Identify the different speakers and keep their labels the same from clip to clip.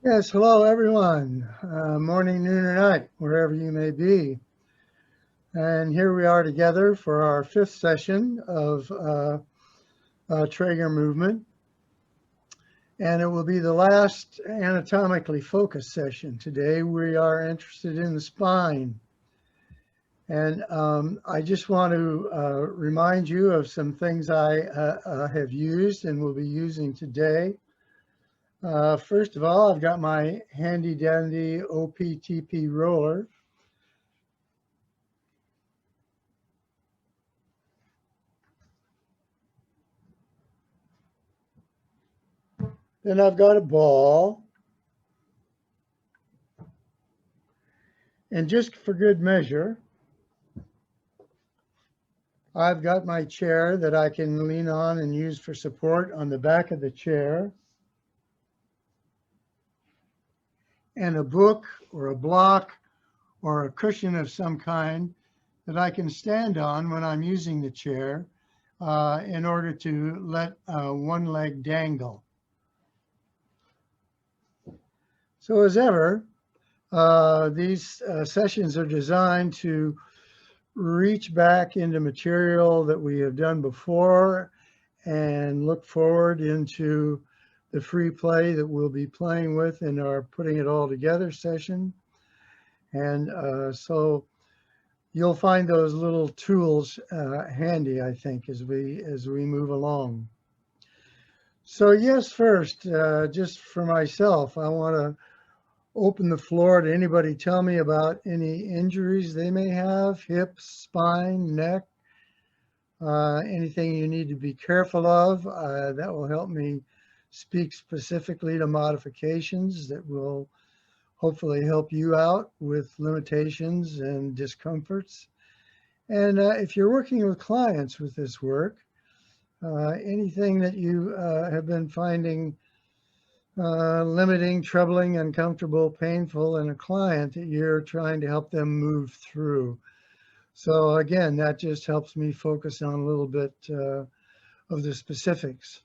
Speaker 1: Yes, hello everyone, morning, noon, or night, wherever you may be. And here we are together for our fifth session of Trager movement. And it will be the last anatomically focused session. Today we are interested in the spine. And I just want to remind you of some things I have used and will be using today. First of all, I've got my handy dandy OPTP roller. Then I've got a ball. And just for good measure, I've got my chair that I can lean on and use for support on the back of the chair, and a book or a block or a cushion of some kind that I can stand on when I'm using the chair in order to let one leg dangle. So as ever, these sessions are designed to reach back into material that we have done before and look forward into the free play that we'll be playing with in our putting it all together session. And so you'll find those little tools handy, I think, as we move along. So yes, first, just for myself, I want to open the floor to anybody tell me about any injuries they may have, hips, spine, neck, anything you need to be careful of. That will help me speak specifically to modifications that will hopefully help you out with limitations and discomforts. And if you're working with clients with this work, anything that you have been finding limiting, troubling, uncomfortable, painful in a client that you're trying to help them move through. So again, that just helps me focus on a little bit of the specifics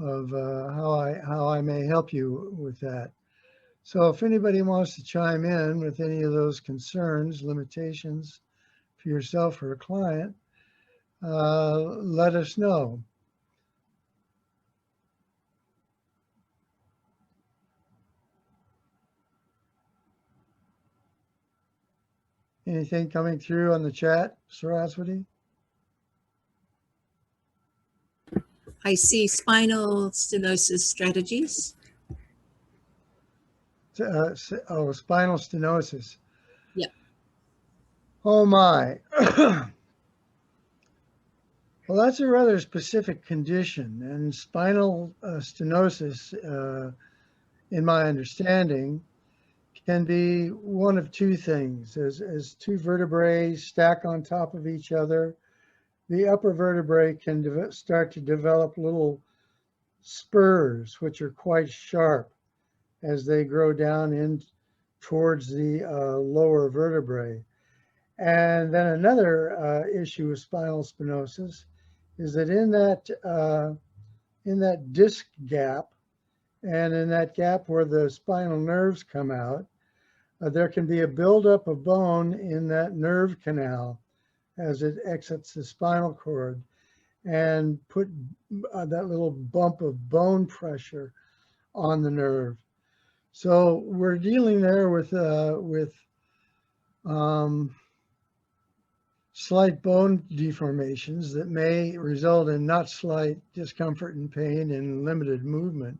Speaker 1: of how I may help you with that. So if anybody wants to chime in with any of those concerns, limitations for yourself or a client, let us know. Anything coming through on the chat, Saraswati?
Speaker 2: I see spinal stenosis strategies.
Speaker 1: Spinal stenosis.
Speaker 2: Yep.
Speaker 1: Oh my. Well, that's a rather specific condition, and spinal stenosis, in my understanding, can be one of two things. As two vertebrae stack on top of each other, the upper vertebrae can start to develop little spurs, which are quite sharp as they grow down in towards the lower vertebrae. And then another issue with spinal stenosis is that in that disc gap and in that gap where the spinal nerves come out, there can be a buildup of bone in that nerve canal as it exits the spinal cord and put that little bump of bone pressure on the nerve. So we're dealing there with slight bone deformations that may result in not slight discomfort and pain and limited movement.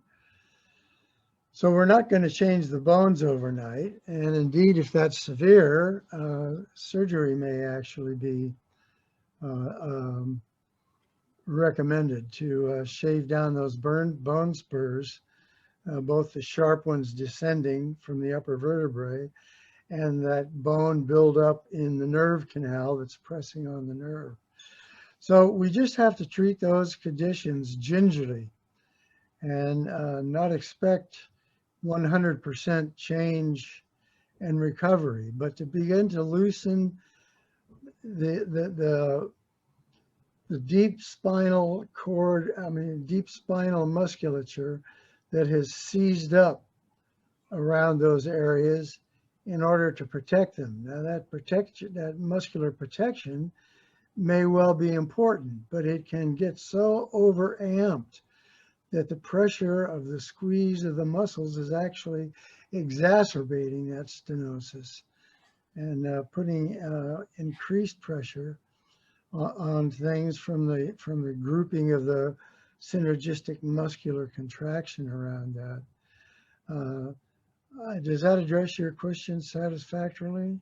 Speaker 1: So we're not going to change the bones overnight. And indeed, if that's severe, surgery may actually be recommended to shave down those bone spurs, both the sharp ones descending from the upper vertebrae and that bone build up in the nerve canal that's pressing on the nerve. So we just have to treat those conditions gingerly and not expect 100% change and recovery, but to begin to loosen the deep spinal cord, deep spinal musculature that has seized up around those areas in order to protect them. Now that muscular protection may well be important, but it can get so overamped that the pressure of the squeeze of the muscles is actually exacerbating that stenosis and putting increased pressure on things from the grouping of the synergistic muscular contraction around that. Does that address your question satisfactorily?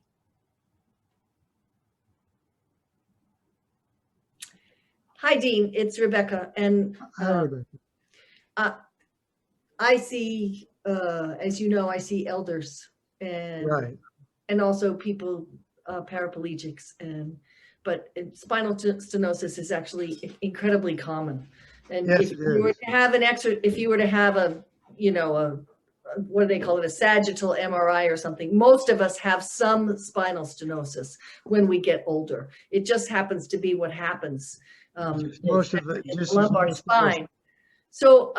Speaker 3: Hi, Deane. It's Rebecca, and
Speaker 1: Hi, Rebecca.
Speaker 3: I see, as you know, I see elders and
Speaker 1: Right.
Speaker 3: and also people, paraplegics, but spinal stenosis is actually incredibly common. And
Speaker 1: Yes,
Speaker 3: if
Speaker 1: it
Speaker 3: you were
Speaker 1: is.
Speaker 3: to have if you were to have a, you know, what do they call it, a sagittal MRI or something, most of us have some spinal stenosis when we get older. It just happens to be what happens.
Speaker 1: Most of it,
Speaker 3: in
Speaker 1: just
Speaker 3: the
Speaker 1: as
Speaker 3: lumbar
Speaker 1: most of us.
Speaker 3: spine. So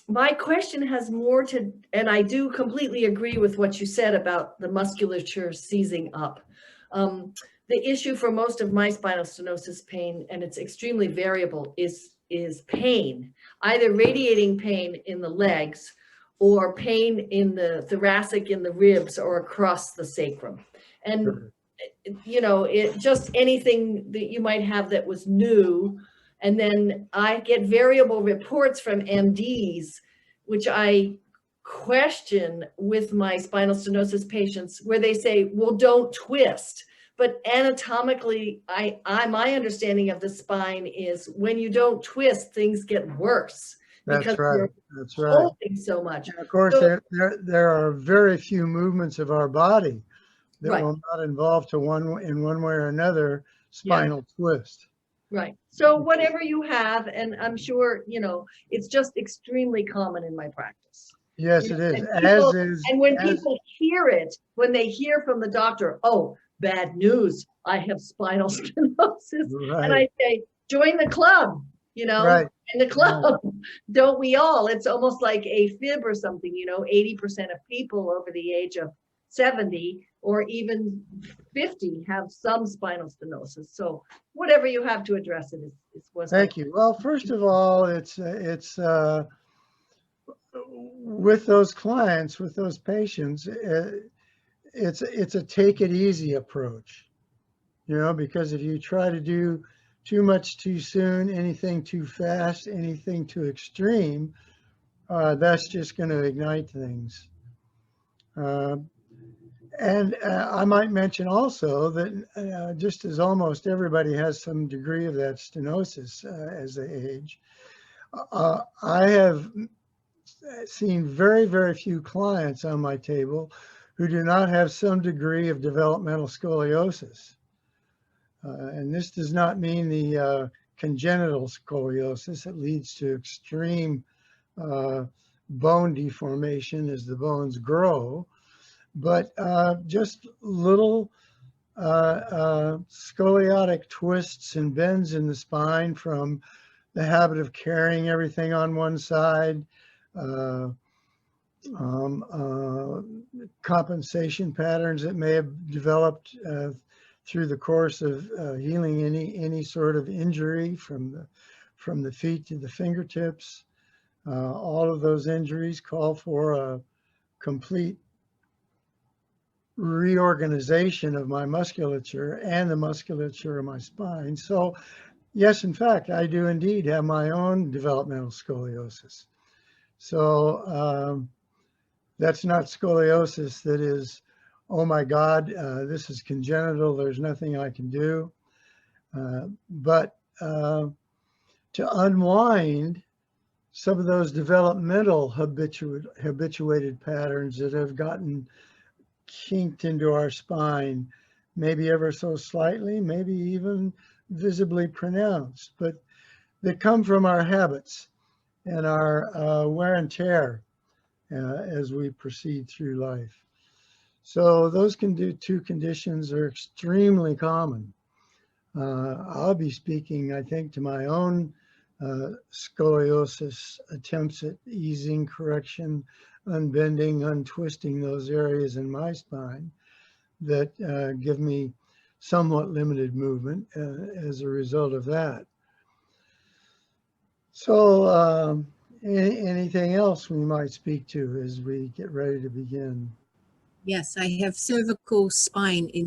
Speaker 3: my question has more to, and I do completely agree with what you said about the musculature seizing up. The issue for most of my spinal stenosis pain, and it's extremely variable, is pain, either radiating pain in the legs or pain in the thoracic, in the ribs, or across the sacrum. And,
Speaker 1: Sure.
Speaker 3: you know, it just anything that you might have that was new. And then I get variable reports from MDs, which I question with my spinal stenosis patients, where they say, well, don't twist. But anatomically, my understanding of the spine is when you don't twist, things get worse.
Speaker 1: That's
Speaker 3: Because
Speaker 1: right.
Speaker 3: you're
Speaker 1: That's right.
Speaker 3: holding so much.
Speaker 1: And of course,
Speaker 3: So,
Speaker 1: there are very few movements of our body that
Speaker 3: right.
Speaker 1: will not involve in one way or another spinal twist.
Speaker 3: Right. So whatever you have, and I'm sure, you know, it's just extremely common in my practice.
Speaker 1: Yes,
Speaker 3: You
Speaker 1: it
Speaker 3: know,
Speaker 1: is.
Speaker 3: and when people hear it, when they hear from the doctor, oh, bad news, I have spinal stenosis.
Speaker 1: Right.
Speaker 3: And I say, join the club, you know,
Speaker 1: Right.
Speaker 3: in the club. Don't we all? It's almost like a fib or something, you know, 80% of people over the age of 70 or even 50 have some spinal stenosis. So whatever you have to address it is what's.
Speaker 1: Thank you. Well, first of all, it's with those clients, with those patients, it's a take it easy approach, you know, because if you try to do too much too soon, anything too fast, anything too extreme, that's just going to ignite things. And I might mention also that just as almost everybody has some degree of that stenosis as they age, I have seen very, very few clients on my table who do not have some degree of developmental scoliosis. And this does not mean the congenital scoliosis that leads to extreme bone deformation as the bones grow, but just little scoliotic twists and bends in the spine from the habit of carrying everything on one side, compensation patterns that may have developed through the course of healing any sort of injury from the feet to the fingertips. All of those injuries call for a complete reorganization of my musculature and the musculature of my spine. So yes, in fact, I do indeed have my own developmental scoliosis. So that's not scoliosis that is, oh my God, this is congenital, there's nothing I can do. But to unwind some of those developmental habituated patterns that have gotten kinked into our spine, maybe ever so slightly, maybe even visibly pronounced, but that come from our habits and our wear and tear as we proceed through life. So those two conditions are extremely common. I'll be speaking, I think, to my own scoliosis, attempts at easing, correction, unbending, untwisting those areas in my spine that give me somewhat limited movement as a result of that. So anything else we might speak to as we get ready to begin?
Speaker 2: Yes, I have cervical spine in